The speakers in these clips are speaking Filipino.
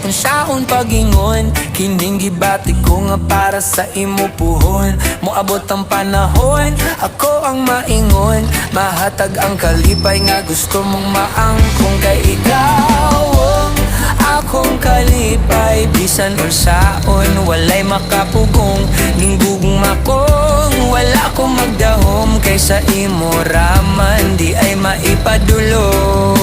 unsaon pagingon, kining gibati ko nga para sa imo puhon. Moabot ang panahon, ako ang maingon, mahatag ang kalipay nga gusto mong maangkong. Kay ikaw ang akong kalipay, bisan unsaon walay makapugong. Ning gugma kong wala ko magdahom, kaysa imo raman di ay maipadulong.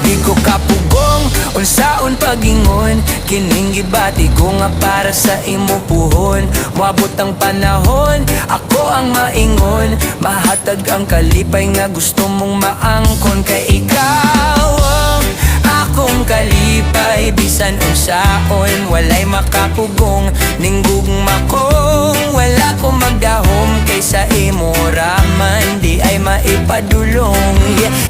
Di ko kapugong, unsaon pagingon, kining gibati ko nga para sa imo puhon. Moabot ang panahon, ako ang maingon, mahatag ang kalipay nga gusto mong maangkon. Kay ikaw ang akong kalipay, bisan unsaon walay makapugong. Ning gugma kong wala ko magdahom, kaysa imo raman di ay maipadulong. Yeah.